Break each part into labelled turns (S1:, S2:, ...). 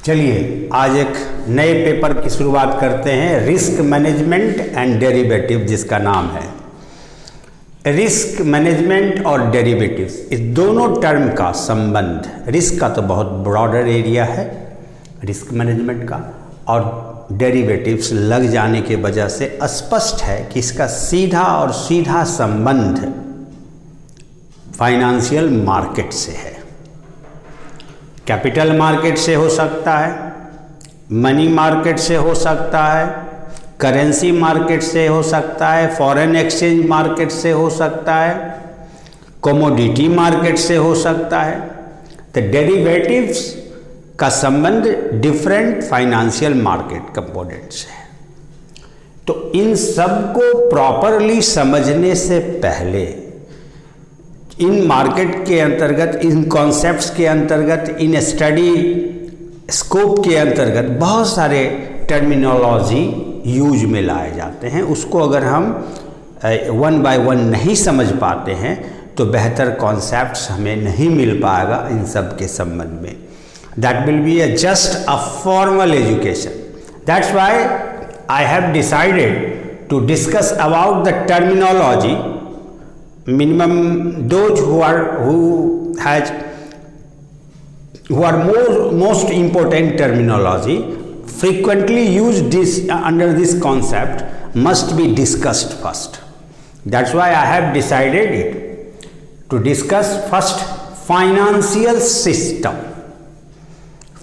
S1: चलिए आज एक नए पेपर की शुरुआत करते हैं। रिस्क मैनेजमेंट एंड डेरिवेटिव, जिसका नाम है रिस्क मैनेजमेंट और डेरिवेटिव्स। इस दोनों टर्म का संबंध, रिस्क का तो बहुत ब्रॉडर एरिया है रिस्क मैनेजमेंट का, और डेरिवेटिव्स लग जाने के वजह से स्पष्ट है कि इसका सीधा संबंध फाइनेंशियल मार्केट से है। कैपिटल मार्केट से हो सकता है, मनी मार्केट से हो सकता है, करेंसी मार्केट से हो सकता है, फॉरेन एक्सचेंज मार्केट से हो सकता है, कमोडिटी मार्केट से हो सकता है। तो डेरिवेटिव्स का संबंध डिफरेंट फाइनेंशियल मार्केट कंपोनेंट से है। तो इन सब को प्रॉपरली समझने से पहले, इन मार्केट के अंतर्गत, इन कॉन्सेप्ट्स के अंतर्गत, इन स्टडी स्कोप के अंतर्गत बहुत सारे टर्मिनोलॉजी यूज में लाए जाते हैं। उसको अगर हम वन बाय वन नहीं समझ पाते हैं तो बेहतर कॉन्सेप्ट्स हमें नहीं मिल पाएगा इन सब के संबंध में। That will be just a formal education. That's why I have decided to discuss about the terminology. Minimum those who are most important terminology frequently used this under this concept must be discussed first. That's why I have decided it to discuss first financial system.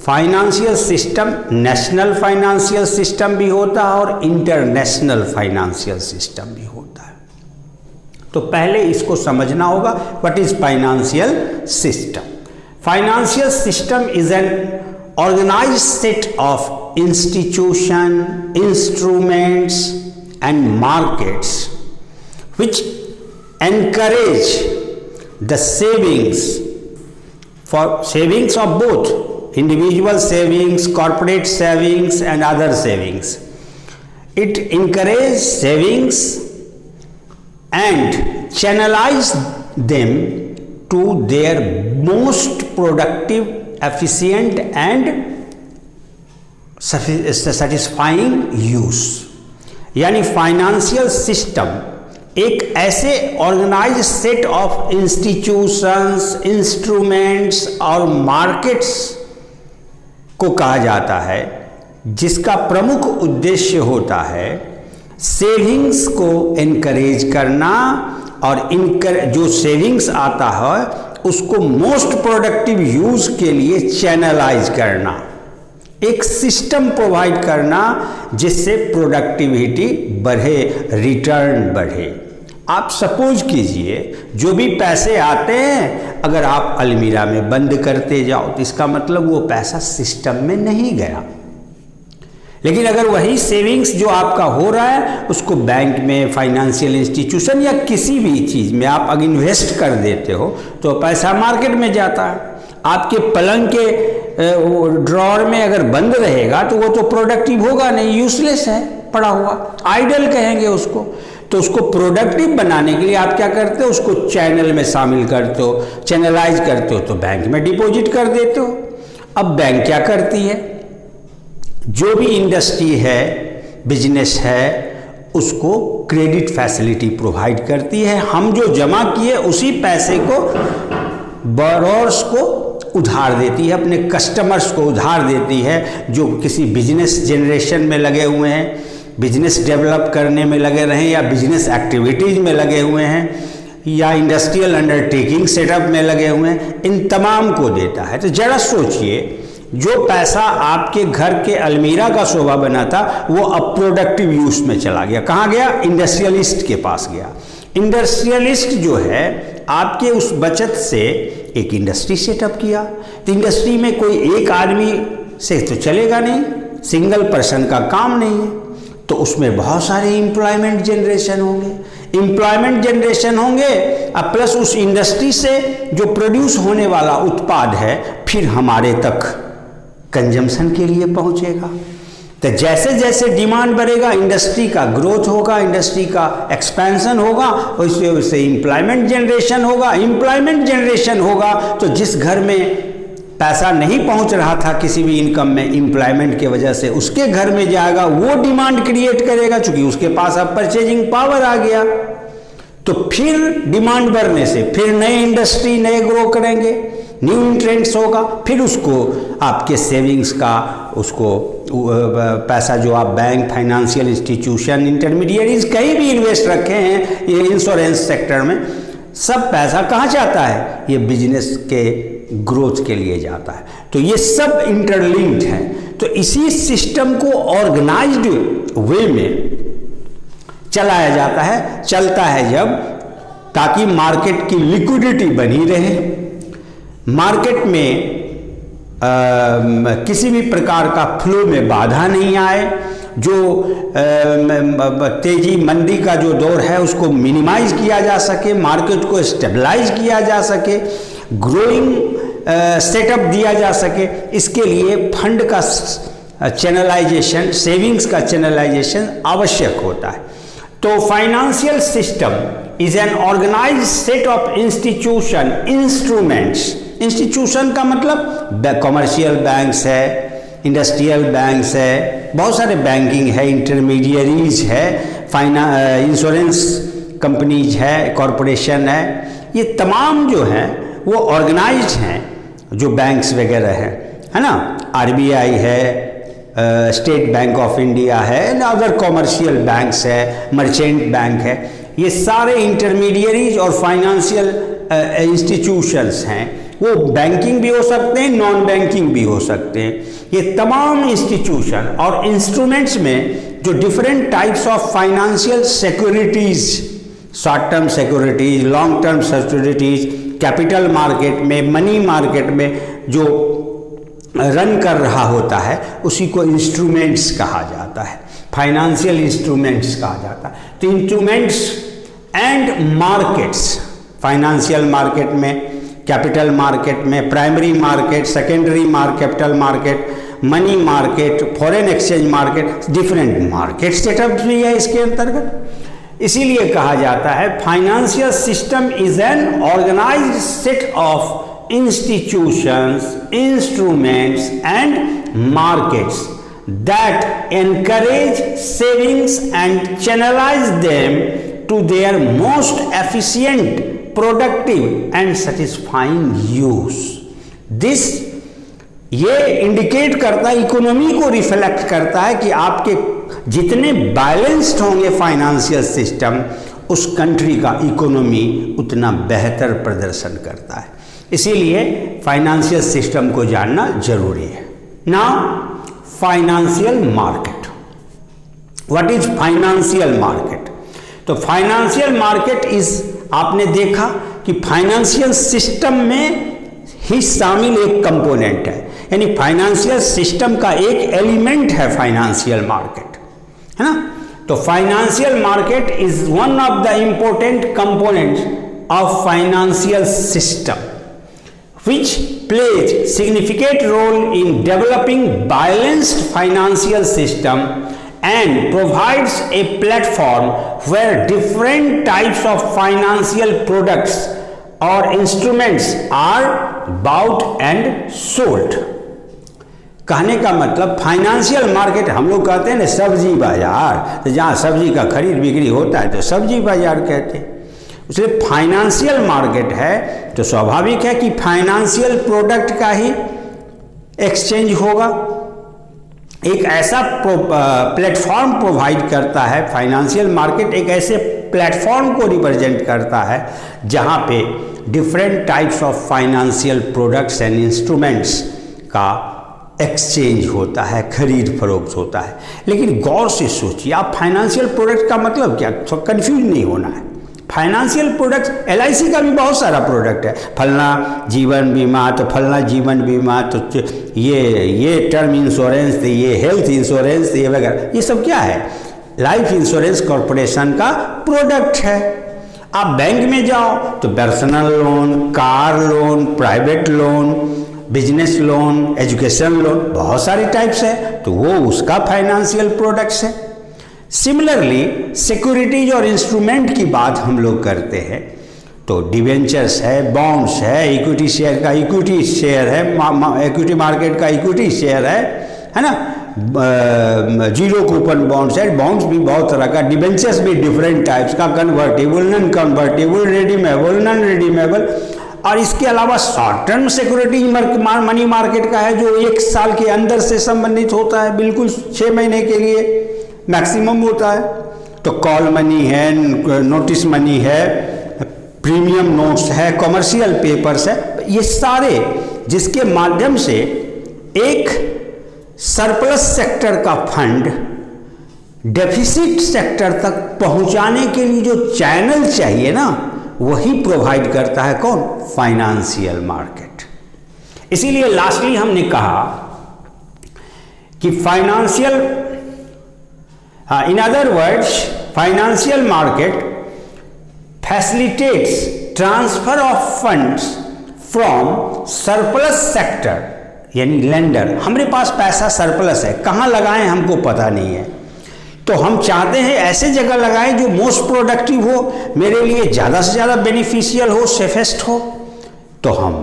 S1: Financial system national financial system भी होता है और international financial system भी होता है। तो पहले इसको समझना होगा, what is financial system. Financial system is an organised set of institution, instruments and markets which encourage the savings of both individual savings, corporate savings and other savings. It encourages savings and channelize them to their most productive, efficient and satisfying use. यानी financial system एक ऐसे organised set of institutions, instruments और markets को कहा जाता है जिसका प्रमुख उद्देश्य होता है सेविंग्स को एनकरेज करना और जो सेविंग्स आता है उसको मोस्ट प्रोडक्टिव यूज के लिए चैनलाइज करना, एक सिस्टम प्रोवाइड करना जिससे प्रोडक्टिविटी बढ़े, रिटर्न बढ़े। आप सपोज कीजिए जो भी पैसे आते हैं अगर आप अलमीरा में बंद करते जाओ तो इसका मतलब वो पैसा सिस्टम में नहीं गया। लेकिन अगर वही सेविंग्स जो आपका हो रहा है उसको बैंक में, फाइनेंशियल इंस्टीट्यूशन या किसी भी चीज़ में आप अगर इन्वेस्ट कर देते हो तो पैसा मार्केट में जाता है। आपके पलंग के ड्रॉअर में अगर बंद रहेगा तो वो तो प्रोडक्टिव होगा नहीं, यूजलेस है, पड़ा हुआ, आइडल कहेंगे उसको। तो उसको प्रोडक्टिव बनाने के लिए आप क्या करते हो, उसको चैनल में शामिल करते हो, चैनलाइज करते हो, तो बैंक में डिपॉजिट कर देते हो। अब बैंक क्या करती है, जो भी इंडस्ट्री है, बिजनेस है, उसको क्रेडिट फैसिलिटी प्रोवाइड करती है। हम जो जमा किए उसी पैसे को बोरोअर्स को उधार देती है, अपने कस्टमर्स को उधार देती है जो किसी बिजनेस जनरेशन में लगे हुए हैं, बिजनेस डेवलप करने में लगे रहें या बिजनेस एक्टिविटीज़ में लगे हुए हैं या इंडस्ट्रियल अंडरटेकिंग सेटअप में लगे हुए हैं, इन तमाम को देता है। तो जरा सोचिए, जो पैसा आपके घर के अलमीरा का शोभा बना था वो अब प्रोडक्टिव यूज में चला गया। कहाँ गया? इंडस्ट्रियलिस्ट के पास गया। इंडस्ट्रियलिस्ट जो है आपके उस बचत से एक इंडस्ट्री सेटअप किया। तो इंडस्ट्री में कोई एक आदमी से तो चलेगा नहीं, सिंगल पर्सन का काम नहीं है, तो उसमें बहुत सारे एम्प्लॉयमेंट जनरेशन होंगे। अब प्लस उस इंडस्ट्री से जो प्रोड्यूस होने वाला उत्पाद है फिर हमारे तक कंजम्पशन के लिए पहुंचेगा। तो जैसे जैसे डिमांड बढ़ेगा इंडस्ट्री का ग्रोथ होगा, इंडस्ट्री का एक्सपेंशन होगा, वैसे वैसे एम्प्लॉयमेंट जनरेशन होगा। एम्प्लॉयमेंट जनरेशन होगा तो जिस घर में पैसा नहीं पहुंच रहा था किसी भी इनकम में एम्प्लॉयमेंट की वजह से, उसके घर में जाएगा, वो डिमांड क्रिएट करेगा, चूंकि उसके पास अब परचेजिंग पावर आ गया, तो फिर डिमांड बढ़ने से फिर नए इंडस्ट्री नए ग्रो करेंगे, न्यू इंट्रेंट्स होगा, फिर उसको आपके सेविंग्स का उसको पैसा जो आप बैंक, फाइनेंशियल इंस्टीट्यूशन, इंटरमीडिएरीज कहीं भी इन्वेस्ट रखे हैं, ये इंश्योरेंस सेक्टर में, सब पैसा कहाँ जाता है? ये बिजनेस के ग्रोथ के लिए जाता है। तो ये सब इंटरलिंक्ड है। तो इसी सिस्टम को ऑर्गेनाइज्ड वे में चलाया जाता है, चलता है जब, ताकि मार्केट की लिक्विडिटी बनी रहे, मार्केट में किसी भी प्रकार का फ्लो में बाधा नहीं आए, जो तेजी मंदी का जो दौर है उसको मिनिमाइज किया जा सके, मार्केट को स्टेबलाइज किया जा सके, ग्रोइंग सेटअप दिया जा सके। इसके लिए फंड का चैनलाइजेशन, सेविंग्स का चैनलाइजेशन आवश्यक होता है। तो financial system is an organised set of institution, instruments. Institution का मतलब कमर्शियल बैंक्स है, इंडस्ट्रियल बैंक्स है, बहुत सारे बैंकिंग है, इंटरमीडियरीज है, इंश्योरेंस कंपनीज है, कॉरपोरेशन है, ये तमाम जो हैं वो ऑर्गेनाइज्ड हैं, जो बैंक्स वगैरह हैं, है ना, आरबीआई है, स्टेट बैंक ऑफ इंडिया है, अदर कॉमर्शियल बैंक्स है, मर्चेंट बैंक है, ये सारे इंटरमीडियरीज और फाइनेंशियल इंस्टीट्यूशंस हैं। वो बैंकिंग भी हो सकते हैं, नॉन बैंकिंग भी हो सकते हैं। ये तमाम इंस्टीट्यूशन और इंस्ट्रूमेंट्स में जो different types of financial securities, short term securities, long term securities, capital market में, मनी मार्केट में जो रन कर रहा होता है, उसी को इंस्ट्रूमेंट्स कहा जाता है, फाइनेंशियल इंस्ट्रूमेंट्स कहा जाता है। तो instruments and markets, financial market में, कैपिटल मार्केट में, primary market, secondary capital market, money market, foreign exchange market, different market setup भी है इसके अंतर्गत। इसीलिए कहा जाता है financial system is an organised set of institutions, instruments and markets that encourage savings and channelize them to their most efficient, productive and satisfying use. This ये indicate करता है, इकोनॉमी को रिफ्लेक्ट करता है कि आपके जितने बैलेंस्ड होंगे फाइनेंशियल सिस्टम, उस कंट्री का इकोनॉमी उतना बेहतर प्रदर्शन करता है। इसीलिए फाइनेंशियल सिस्टम को जानना जरूरी है। Now financial market, what is financial market? तो फाइनेंशियल मार्केट इज, आपने देखा कि फाइनेंशियल सिस्टम में ही शामिल एक कंपोनेंट है, यानी फाइनेंशियल सिस्टम का एक एलिमेंट है फाइनेंशियल मार्केट, है ना। तो financial market is one of the important component of financial system which plays significant role in developing balanced financial system and provides a platform where different types of financial products or instruments are bought and sold. कहने का मतलब financial market, हम लोग कहते हैं ना सब्जी बाजार, तो जहाँ सब्जी का खरीद बिक्री होता है तो सब्जी बाजार कहते हैं। इसलिए फाइनेंशियल मार्केट है तो स्वाभाविक है कि फाइनेंशियल प्रोडक्ट का ही एक्सचेंज होगा। एक ऐसा प्लेटफॉर्म प्रोवाइड करता है, फाइनेंशियल मार्केट एक ऐसे प्लेटफॉर्म को रिप्रेजेंट करता है जहां पे different types of financial products and instruments का एक्सचेंज होता है, खरीद फरोख्त होता है। लेकिन गौर से सोचिए, आप फाइनेंशियल प्रोडक्ट का मतलब क्या, तो कंफ्यूज नहीं होना है। फाइनेंशियल प्रोडक्ट्स, एलआईसी का भी बहुत सारा प्रोडक्ट है, फलना जीवन बीमा, तो फलना जीवन बीमा, तो ये टर्म इंश्योरेंस, तो ये हेल्थ इंश्योरेंस, ये वगैरह, ये सब क्या है, लाइफ इंश्योरेंस कॉरपोरेशन का प्रोडक्ट है। आप बैंक में जाओ तो personal loan, car loan, private loan, business loan, education loan, बहुत सारे टाइप्स है, तो वो उसका फाइनेंशियल प्रोडक्ट्स है। सिमिलरली सिक्योरिटीज और इंस्ट्रूमेंट की बात हम लोग करते हैं तो डिवेंचर्स है, बॉन्ड्स है, इक्विटी शेयर का इक्विटी शेयर है, इक्विटी मार्केट का इक्विटी शेयर है ना, जीरो कूपन बॉन्ड्स है, बॉन्ड्स भी बहुत तरह का, डिवेंचर्स भी डिफरेंट टाइप्स का, convertible, non convertible, redeemable, non redeemable, और इसके अलावा short term security money market का है जो 1 साल के अंदर से संबंधित होता है, बिल्कुल 6 महीने के लिए मैक्सिमम होता है। तो कॉल मनी है, नोटिस मनी है, प्रीमियम नोट्स है, कॉमर्शियल पेपर्स है, ये सारे जिसके माध्यम से एक सरप्लस सेक्टर का फंड डेफिसिट सेक्टर तक पहुंचाने के लिए जो चैनल चाहिए ना, वही प्रोवाइड करता है कौन? Financial market. इसीलिए लास्टली हमने कहा कि financial, in other words, financial market facilitates transfer of funds from surplus sector, यानी लेंडर, हमारे पास पैसा सरप्लस है, कहाँ लगाएं हमको पता नहीं है, तो हम चाहते हैं ऐसे जगह लगाएं जो मोस्ट प्रोडक्टिव हो, मेरे लिए ज़्यादा से ज़्यादा बेनिफिशियल हो, सेफेस्ट हो, तो हम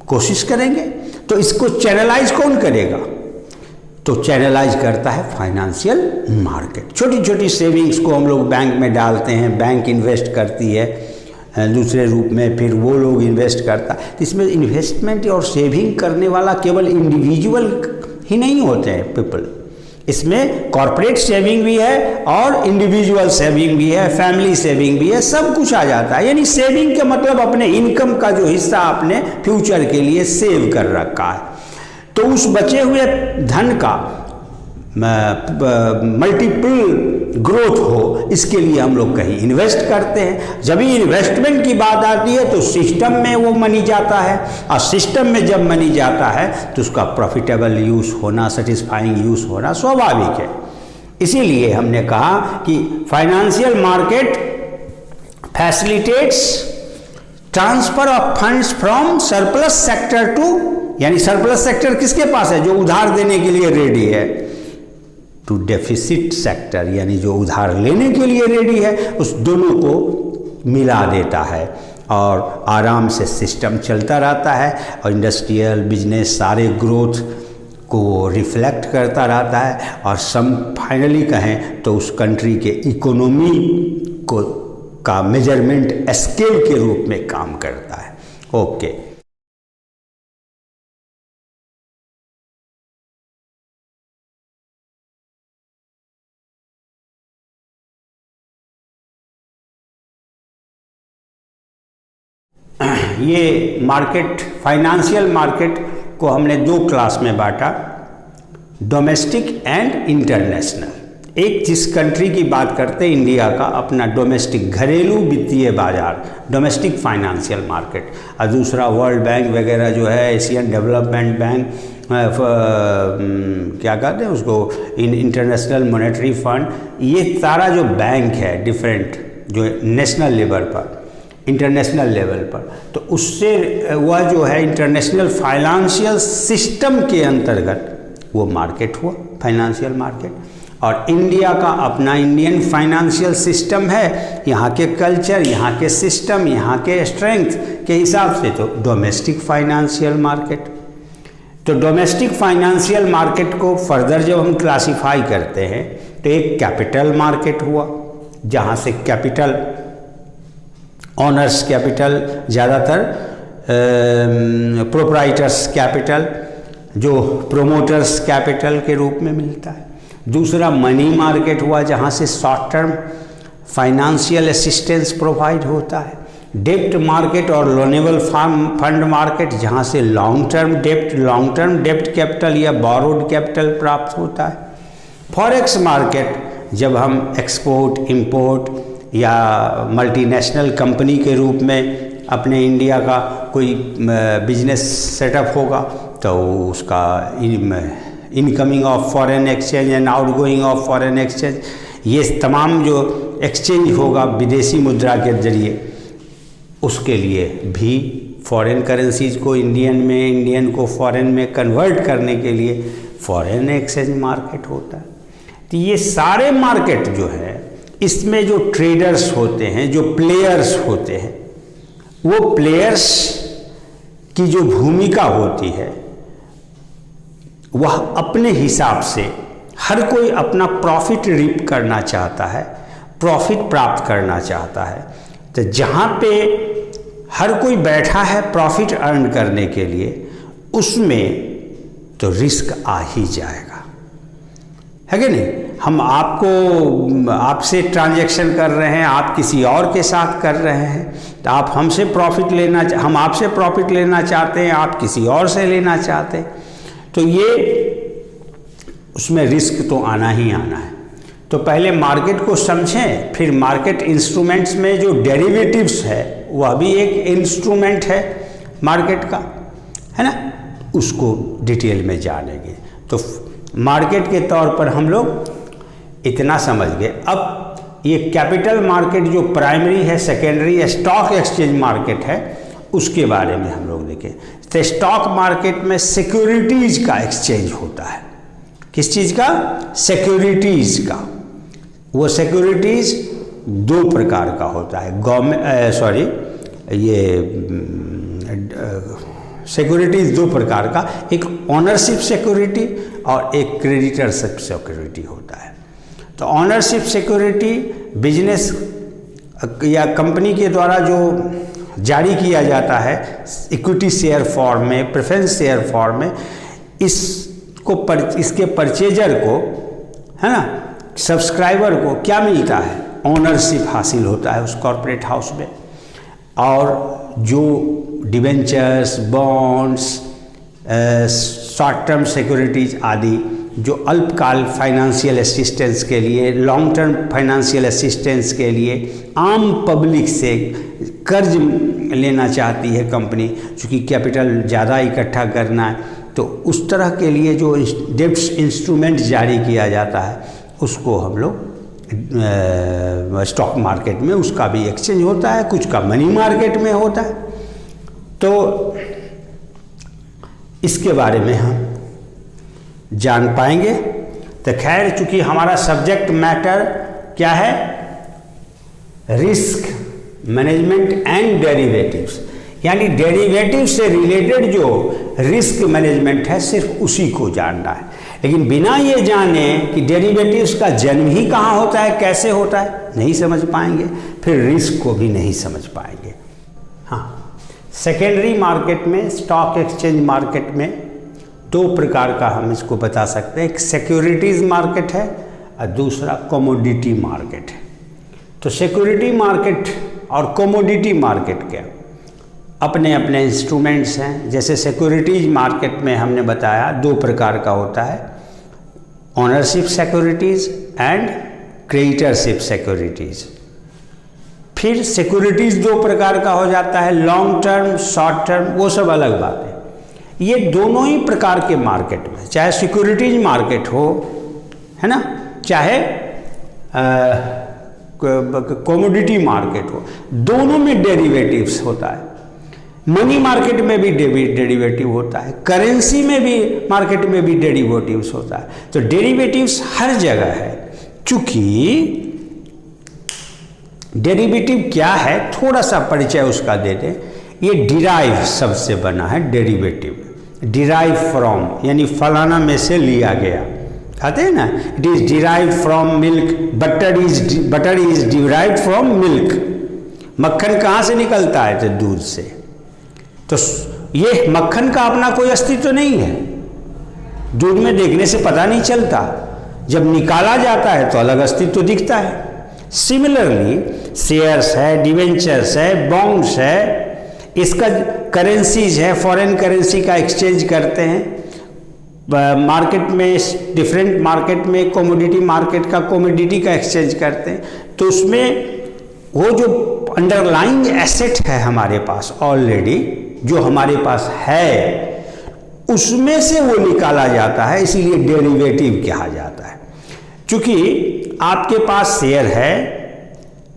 S1: कोशिश करेंगे। तो इसको चैनलाइज कौन करेगा? तो चैनलाइज करता है फाइनेंशियल मार्केट। छोटी छोटी सेविंग्स को हम लोग बैंक में डालते हैं, बैंक इन्वेस्ट करती है दूसरे रूप में, फिर वो लोग इन्वेस्ट करता है। इसमें इन्वेस्टमेंट और सेविंग करने वाला केवल इंडिविजुअल ही नहीं होते हैं पीपल, इसमें कॉर्पोरेट सेविंग भी है और इंडिविजुअल सेविंग भी है, फैमिली सेविंग भी है, सब कुछ आ जाता है। यानी सेविंग का मतलब अपने इनकम का जो हिस्सा आपने फ्यूचर के लिए सेव कर रखा है, तो उस बचे हुए धन का मल्टीपल ग्रोथ हो, इसके लिए हम लोग कहीं इन्वेस्ट करते हैं। जब भी इन्वेस्टमेंट की बात आती है तो सिस्टम में वो मनी जाता है, और सिस्टम में जब मनी जाता है तो उसका प्रॉफिटेबल यूज़ होना, सेटिस्फाइंग यूज़ होना स्वाभाविक है। इसीलिए हमने कहा कि financial market facilitates transfer of funds from surplus sector to, यानी सरप्लस सेक्टर किसके पास है? जो उधार देने के लिए रेडी है, टू डेफिसिट सेक्टर, यानी जो उधार लेने के लिए रेडी है, उस दोनों को मिला देता है और आराम से सिस्टम चलता रहता है, और इंडस्ट्रियल बिजनेस सारे ग्रोथ को रिफ्लेक्ट करता रहता है, और फाइनली कहें तो उस कंट्री के इकोनॉमी को का मेजरमेंट स्केल के रूप में काम करता है। ओके। ये मार्केट, फाइनेंशियल मार्केट को हमने 2 क्लास में बांटा, डोमेस्टिक एंड इंटरनेशनल। एक जिस कंट्री की बात करते हैं, इंडिया का अपना डोमेस्टिक घरेलू वित्तीय बाजार, डोमेस्टिक फाइनेंशियल मार्केट, और दूसरा वर्ल्ड बैंक वगैरह जो है, एशियन डेवलपमेंट बैंक, क्या कहते हैं उसको, इंटरनेशनल मॉनेटरी फंड, ये सारा जो बैंक है डिफरेंट, जो नेशनल लेवल पर, इंटरनेशनल लेवल पर, तो उससे वह जो है इंटरनेशनल फाइनेंशियल सिस्टम के अंतर्गत वो मार्केट हुआ, फाइनेंशियल मार्केट। और इंडिया का अपना इंडियन फाइनेंशियल सिस्टम है, यहाँ के कल्चर, यहाँ के सिस्टम, यहाँ के स्ट्रेंथ के हिसाब से तो डोमेस्टिक फाइनेंशियल मार्केट। तो डोमेस्टिक फाइनेंशियल मार्केट को फर्दर जब हम क्लासीफाई करते हैं तो एक कैपिटल मार्केट हुआ, जहाँ से कैपिटल, ऑनर्स कैपिटल, ज़्यादातर प्रोप्राइटर्स कैपिटल, जो प्रोमोटर्स कैपिटल के रूप में मिलता है। दूसरा मनी मार्केट हुआ, जहाँ से short term financial assistance provide होता है। डेप्ट मार्केट और लोनेबल फंड मार्केट, जहाँ से लॉन्ग टर्म डेप्ट कैपिटल या बोरोड कैपिटल प्राप्त होता है। फॉरेक्स मार्केट, जब हम एक्सपोर्ट इंपोर्ट या मल्टीनेशनल कंपनी के रूप में अपने इंडिया का कोई बिजनेस सेटअप होगा, तो उसका incoming of foreign exchange and outgoing of foreign exchange, ये तमाम जो एक्सचेंज होगा विदेशी मुद्रा के जरिए, उसके लिए भी फॉरेन करेंसीज को इंडियन में, इंडियन को फॉरेन में कन्वर्ट करने के लिए फॉरेन एक्सचेंज मार्केट होता है। तो ये सारे मार्केट जो है, इसमें जो ट्रेडर्स होते हैं, जो प्लेयर्स होते हैं, वो प्लेयर्स की जो भूमिका होती है वह अपने हिसाब से हर कोई अपना प्रॉफिट रीप करना चाहता है, प्रॉफिट प्राप्त करना चाहता है। तो जहाँ पे हर कोई बैठा है प्रॉफिट अर्न करने के लिए, उसमें तो रिस्क आ ही जाएगा, है कि नहीं। हम आपसे ट्रांजैक्शन कर रहे हैं, आप किसी और के साथ कर रहे हैं, तो आप हमसे प्रॉफिट लेना, हम आपसे प्रॉफिट लेना चाहते हैं, आप किसी और से लेना चाहते हैं, तो ये उसमें रिस्क तो आना ही आना है। तो पहले मार्केट को समझें, फिर मार्केट इंस्ट्रूमेंट्स में जो डेरिवेटिव्स है वह भी एक इंस्ट्रूमेंट है मार्केट का, है ना, उसको डिटेल में जानेंगे। तो मार्केट के तौर पर हम लोग इतना समझ गए। अब ये कैपिटल मार्केट जो प्राइमरी है, सेकेंडरी स्टॉक एक्सचेंज मार्केट है, उसके बारे में हम लोग देखें। तो स्टॉक मार्केट में सिक्योरिटीज का एक्सचेंज होता है। किस चीज़ का? सिक्योरिटीज का। वो सिक्योरिटीज दो प्रकार का होता है, सिक्योरिटीज दो प्रकार का, एक ओनरशिप सिक्योरिटी और एक क्रेडिटरशिप सिक्योरिटी होता है। तो ओनरशिप सिक्योरिटी बिजनेस या कंपनी के द्वारा जो जारी किया जाता है इक्विटी शेयर फॉर्म में, प्रेफरेंस शेयर फॉर्म में, इसके परचेजर को, है ना, सब्सक्राइबर को क्या मिलता है? ओनरशिप हासिल होता है उस कॉर्पोरेट हाउस में। और जो debentures, bonds, short term securities आदि जो अल्पकाल फाइनेंशियल असिस्टेंस के लिए, लॉन्ग टर्म फाइनेंशियल असिस्टेंस के लिए आम पब्लिक से कर्ज लेना चाहती है कंपनी, चूँकि कैपिटल ज़्यादा इकट्ठा करना है, तो उस तरह के लिए जो डेब्ट इंस्ट्रूमेंट जारी किया जाता है उसको हम लोग स्टॉक मार्केट में, उसका भी एक्सचेंज होता है, कुछ का मनी मार्केट में होता है। तो इसके बारे में हम जान पाएंगे। तो खैर, चूंकि हमारा सब्जेक्ट मैटर क्या है? रिस्क मैनेजमेंट एंड डेरिवेटिव्स, यानी डेरिवेटिव से रिलेटेड जो रिस्क मैनेजमेंट है सिर्फ उसी को जानना है। लेकिन बिना ये जाने कि डेरिवेटिव्स का जन्म ही कहाँ होता है, कैसे होता है, नहीं समझ पाएंगे, फिर रिस्क को भी नहीं समझ पाएंगे। हाँ, सेकेंडरी मार्केट में, स्टॉक एक्सचेंज मार्केट में दो प्रकार का हम इसको बता सकते हैं। एक सिक्योरिटीज मार्केट है और दूसरा कमोडिटी मार्केट है। तो सिक्योरिटी मार्केट और कमोडिटी मार्केट के अपने अपने इंस्ट्रूमेंट्स हैं। जैसे सिक्योरिटीज मार्केट में हमने बताया दो प्रकार का होता है, ओनरशिप सिक्योरिटीज एंड क्रेडिटरशिप सिक्योरिटीज। फिर सिक्योरिटीज दो प्रकार का हो जाता है, लॉन्ग टर्म, शॉर्ट टर्म, वो सब अलग बात है। ये दोनों ही प्रकार के मार्केट में, चाहे सिक्योरिटीज मार्केट हो, है ना, चाहे कमोडिटी मार्केट हो, दोनों में डेरिवेटिव्स होता है। मनी मार्केट में भी डेरिवेटिव होता है, करेंसी में भी, मार्केट में भी डेरिवेटिव्स होता है। तो डेरिवेटिव्स हर जगह है। चूंकि डेरिवेटिव क्या है, थोड़ा सा परिचय उसका दे दें। ये डिराइव शब्द से बना है डेरिवेटिव, डिराइव फ्रॉम, यानी फलाना में से लिया गया, कहते हैं ना, it is derive from milk, butter is derive from milk. मक्खन कहाँ से निकलता है? तो दूध से। तो ये मक्खन का अपना कोई अस्तित्व नहीं है, दूध में देखने से पता नहीं चलता, जब निकाला जाता है तो अलग अस्तित्व दिखता है। सिमिलरली शेयर्स है, डिवेंचर्स है, बॉन्ड्स है, इसका करेंसीज है, फॉरेन करेंसी का एक्सचेंज करते हैं मार्केट में, डिफरेंट मार्केट में, कमोडिटी मार्केट का कमोडिटी का एक्सचेंज करते हैं। तो उसमें वो जो अंडरलाइंग एसेट है हमारे पास ऑलरेडी, जो हमारे पास है, उसमें से वो निकाला जाता है, इसीलिए डेरिवेटिव कहा जाता है। चूंकि आपके पास शेयर है,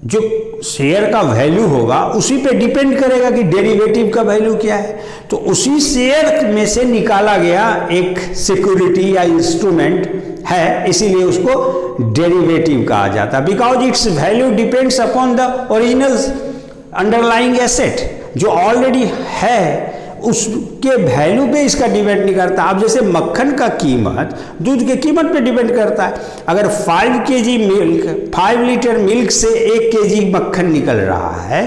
S1: जो शेयर का वैल्यू होगा उसी पे डिपेंड करेगा कि डेरिवेटिव का वैल्यू क्या है। तो उसी शेयर में से निकाला गया एक सिक्योरिटी या इंस्ट्रूमेंट है, इसीलिए उसको डेरिवेटिव कहा जाता है, because it's value depends upon the original underlying asset. जो ऑलरेडी है उसके वैल्यू पे इसका डिपेंड नहीं करता। अब जैसे मक्खन का कीमत दूध के कीमत पे डिपेंड करता है। अगर 5 kg मिल्क, 5 लीटर मिल्क से 1 kg मक्खन निकल रहा है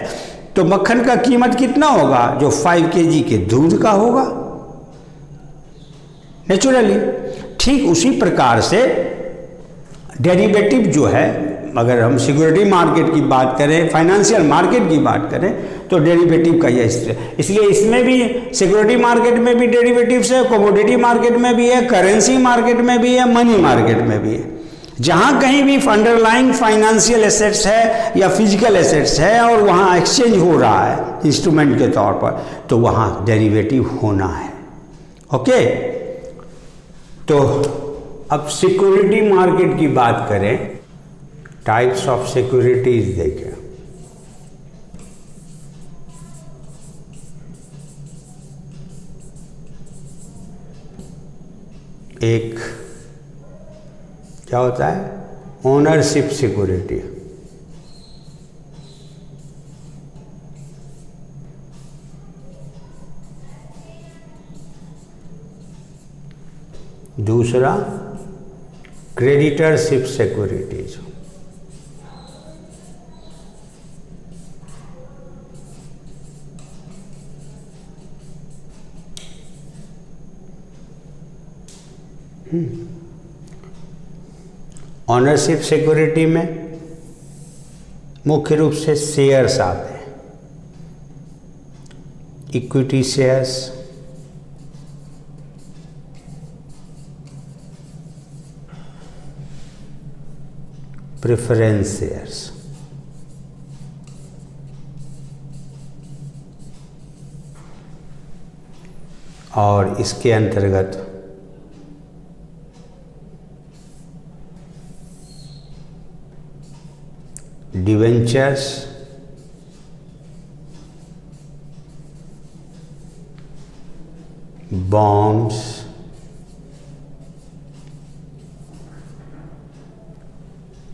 S1: तो मक्खन का कीमत कितना होगा? जो 5 kg के दूध का होगा नेचुरली। ठीक उसी प्रकार से डेरिवेटिव जो है, अगर हम सिक्योरिटी मार्केट की बात करें, फाइनेंशियल मार्केट की बात करें, तो डेरिवेटिव का ये इसलिए इसमें भी सिक्योरिटी मार्केट में भी डेरिवेटिव्स है, कमोडिटी मार्केट में भी है, करेंसी मार्केट में भी है, मनी मार्केट में भी है। जहाँ कहीं भी अंडरलाइंग फाइनेंशियल एसेट्स है या फिजिकल एसेट्स है और वहाँ एक्सचेंज हो रहा है इंस्ट्रूमेंट के तौर पर, तो वहाँ डेरिवेटिव होना है। ओके, तो अब सिक्योरिटी मार्केट की बात करें, टाइप्स ऑफ सिक्योरिटीज देखें। एक क्या होता है? Ownership security. दूसरा क्रेडिटरशिप सिक्योरिटीज। ऑनरशिप सिक्योरिटी में मुख्य रूप से शेयर्स आते हैं, इक्विटी शेयर्स, प्रेफरेंस शेयर्स, और इसके अंतर्गत डिवेंचर्स, बॉन्ड्स,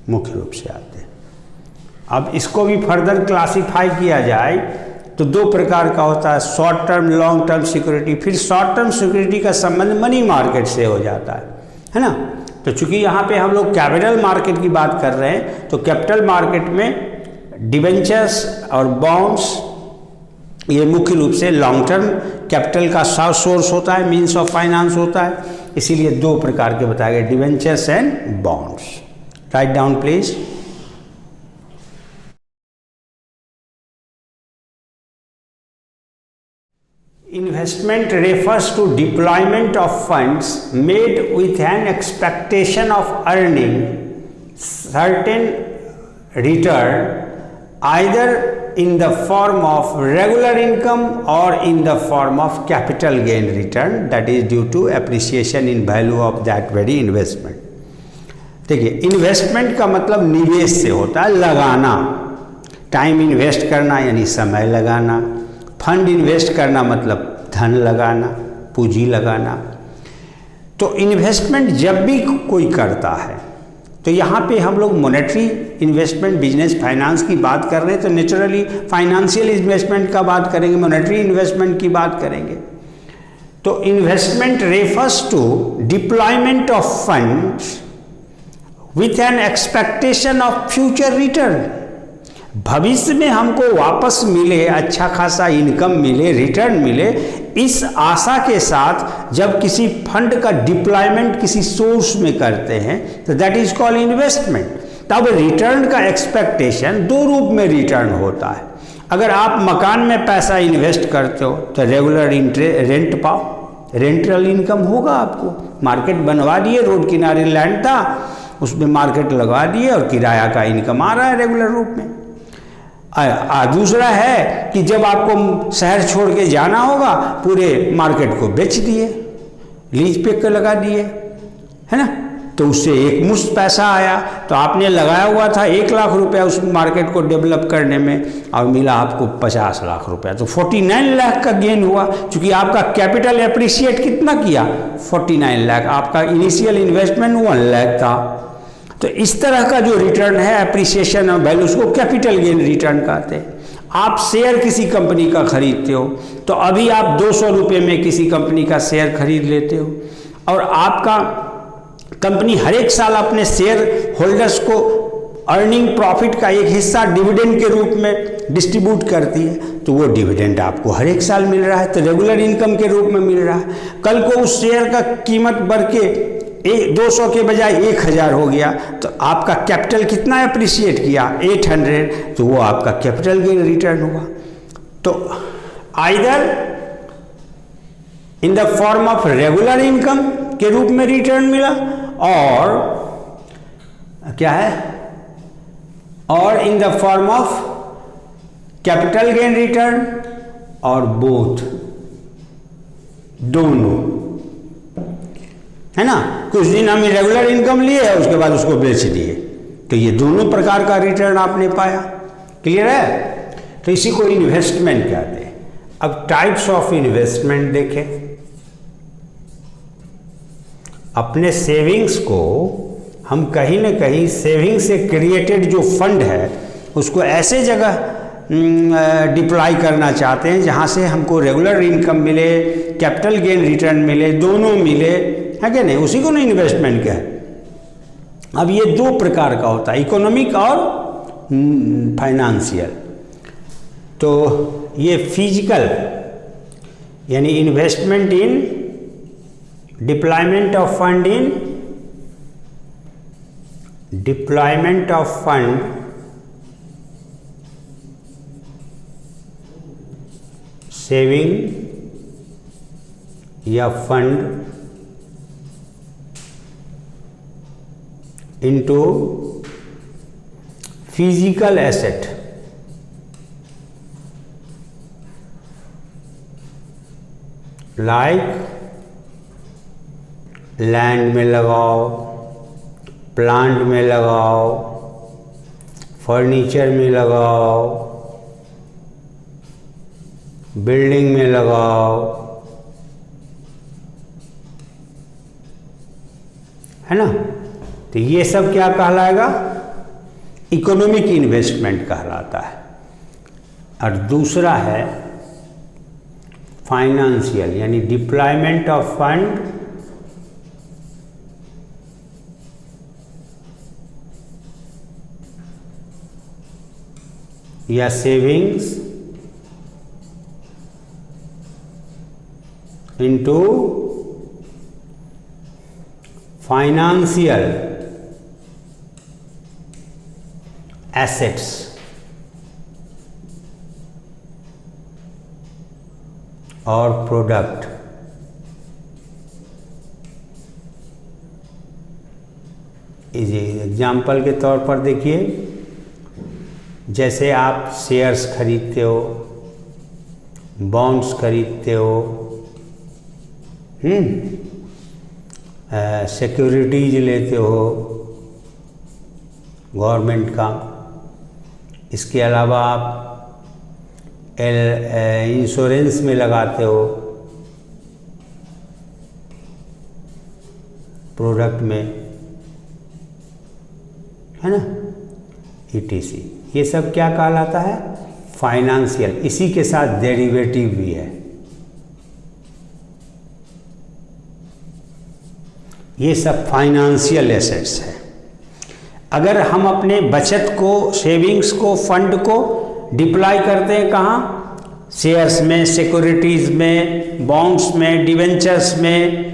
S1: मुख्य रूप से आते हैं। अब इसको भी फर्दर क्लासिफाई किया जाए तो दो प्रकार का होता है, short term, long term security. फिर शॉर्ट टर्म सिक्योरिटी का संबंध मनी मार्केट से हो जाता है ना। तो चूंकि यहाँ पे हम लोग कैपिटल मार्केट की बात कर रहे हैं, तो कैपिटल मार्केट में डिवेंचर्स और बॉन्ड्स ये मुख्य रूप से लॉन्ग टर्म कैपिटल का सोर्स होता है, मीन्स ऑफ फाइनेंस होता है। इसीलिए दो प्रकार के बताए गए, debentures and bonds. Write down please. Investment refers to deployment of funds made with an expectation of earning certain return either in the form of regular income or in the form of capital gain return that is due to appreciation in value of that very investment. देखिए, investment का मतलब निवेश से होता है, लगाना, time invest करना यानी समय लगाना, फंड इन्वेस्ट करना मतलब धन लगाना, पूंजी लगाना। तो इन्वेस्टमेंट जब भी कोई करता है, तो यहाँ पे हम लोग मॉनेटरी इन्वेस्टमेंट, बिजनेस, फाइनेंस की बात कर रहे हैं, तो नेचुरली फाइनेंशियल इन्वेस्टमेंट का बात करेंगे, मॉनेटरी इन्वेस्टमेंट की बात करेंगे। तो investment refers to deployment of funds with an expectation of future return. भविष्य में हमको वापस मिले, अच्छा खासा इनकम मिले, रिटर्न मिले, इस आशा के साथ जब किसी फंड का डिप्लॉयमेंट किसी सोर्स में करते हैं तो दैट इज कॉल्ड इन्वेस्टमेंट। तब रिटर्न का एक्सपेक्टेशन दो रूप में रिटर्न होता है। अगर आप मकान में पैसा इन्वेस्ट करते हो तो रेगुलर रेंट पाओ, रेंटल इनकम होगा आपको। मार्केट बनवा दिए, रोड किनारे लैंड था, उसमें मार्केट लगवा दिए और किराया का इनकम आ रहा है रेगुलर रूप में। दूसरा है कि जब आपको शहर छोड़ के जाना होगा, पूरे मार्केट को बेच दिए, लीज पे कर लगा दिए, है ना, तो उससे एक मुश्त पैसा आया। तो आपने लगाया हुआ था 1 लाख रुपया उस मार्केट को डेवलप करने में, और मिला आपको 50 लाख रुपया, तो 49 लाख का गेन हुआ। क्योंकि आपका कैपिटल एप्रिशिएट कितना किया? 49 लाख। आपका इनिशियल इन्वेस्टमेंट 1 लाख था। तो इस तरह का जो रिटर्न है, एप्रिसिएशन ऑफ वैल्यू, उसको कैपिटल गेन रिटर्न कहते हैं। आप शेयर किसी कंपनी का खरीदते हो तो अभी आप 200 रुपये में किसी कंपनी का शेयर खरीद लेते हो और आपका कंपनी हर एक साल अपने शेयर होल्डर्स को अर्निंग प्रॉफिट का एक हिस्सा डिविडेंड के रूप में डिस्ट्रीब्यूट करती है, तो वो डिविडेंड आपको हर एक साल मिल रहा है, तो रेगुलर इनकम के रूप में मिल रहा है। कल को उस शेयर का कीमत बढ़ के 200 के बजाय 1000 हो गया तो आपका कैपिटल कितना अप्रिशिएट किया, 800, तो वो आपका कैपिटल गेन रिटर्न हुआ। तो either in the form of regular income के रूप में रिटर्न मिला और क्या है, और in the form of capital gain return, और बोथ, दोनों, है ना। कुछ दिन हम रेगुलर इनकम लिए और उसके बाद उसको बेच दिए, तो ये दोनों प्रकार का रिटर्न आपने पाया। क्लियर है? तो इसी को इन्वेस्टमेंट कहते हैं। अब टाइप्स ऑफ इन्वेस्टमेंट देखें। अपने सेविंग्स को हम कहीं ना कहीं सेविंग से क्रिएटेड जो फंड है उसको ऐसे जगह डिप्लॉय करना चाहते हैं जहाँ से हमको रेगुलर इनकम मिले, कैपिटल गेन रिटर्न मिले, दोनों मिले, है कि नहीं, उसी को ना इन्वेस्टमेंट का है। अब ये दो प्रकार का होता है, इकोनॉमिक और फाइनेंशियल। तो ये फिजिकल यानी investment in deployment of fund in deployment of fund saving या fund into physical asset like land में लगाओ, प्लांट में लगाओ, फर्नीचर में लगाओ, बिल्डिंग में लगाओ, है ना। तो ये सब क्या कहलाएगा, इकोनॉमिक इन्वेस्टमेंट कहलाता है। और दूसरा है फाइनेंशियल यानी डिप्लॉयमेंट ऑफ फंड या सेविंग्स इनटू फाइनेंशियल एसेट्स और प्रोडक्ट। एग्जाम्पल के तौर पर देखिए, जैसे आप शेयर्स खरीदते हो, बॉन्ड्स खरीदते हो, सिक्योरिटीज लेते हो गवर्नमेंट का, इसके अलावा आप इंश्योरेंस में लगाते हो, प्रोडक्ट में, है ना, ETC। ये सब क्या कहलाता है, फाइनेंशियल। इसी के साथ डेरिवेटिव भी है। ये सब फाइनेंशियल एसेट्स है। अगर हम अपने बचत को, सेविंग्स को, फंड को डिप्लॉय करते हैं कहाँ, शेयर्स में, सिक्योरिटीज़ में, बॉन्ड्स में, डिवेंचर्स में,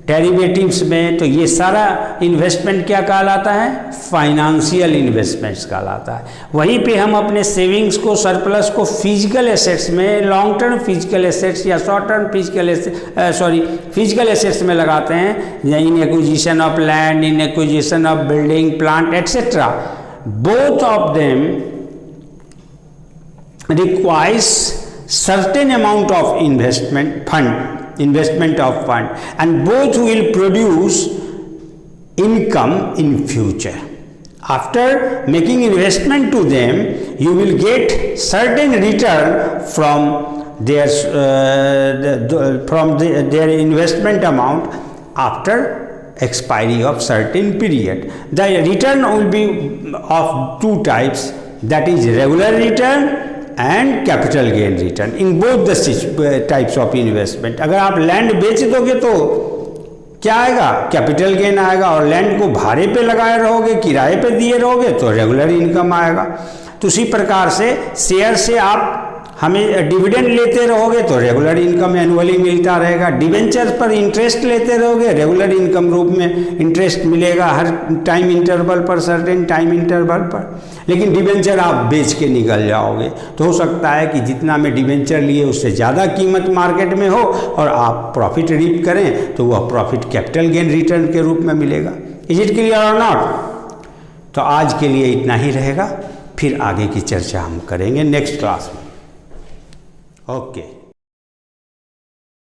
S1: डेरिवेटिव्स में, तो ये सारा इन्वेस्टमेंट क्या कहलाता है, फाइनेंशियल इन्वेस्टमेंट्स कहलाता है। वहीं पे हम अपने सेविंग्स को, सरप्लस को फिजिकल एसेट्स में, लॉन्ग टर्म फिजिकल एसेट्स या शॉर्ट टर्म फिजिकल एसेट्स में लगाते हैं, in acquisition of land, in acquisition of building, plant etcetera. Both of them requires certain amount of investment of fund and both will produce income in future. After making investment to them, you will get certain return from their investment amount after expiry of certain period. The return will be of two types, that is regular return and capital gain return in both the types of investment. अगर आप land बेच दोगे तो क्या आएगा, capital gain आएगा, और land को भाड़े पे लगाए रहोगे, किराए पे दिए रहोगे तो रेगुलर इनकम आएगा। तो उसी प्रकार से शेयर से आप हमें डिविडेंड लेते रहोगे तो रेगुलर इनकम एनुअली मिलता रहेगा। डिवेंचर पर इंटरेस्ट लेते रहोगे, रेगुलर इनकम रूप में इंटरेस्ट मिलेगा हर टाइम इंटरवल पर, सर्टेन टाइम इंटरवल पर। लेकिन डिवेंचर आप बेच के निकल जाओगे तो हो सकता है कि जितना में डिवेंचर लिए उससे ज़्यादा कीमत मार्केट में हो और आप प्रॉफिट रीप करें तो वह प्रॉफिट कैपिटल गेन रिटर्न के रूप में मिलेगा। इज इट क्लियर और नॉट? तो आज के लिए इतना ही रहेगा, फिर आगे की चर्चा हम करेंगे नेक्स्ट क्लास में। ओके।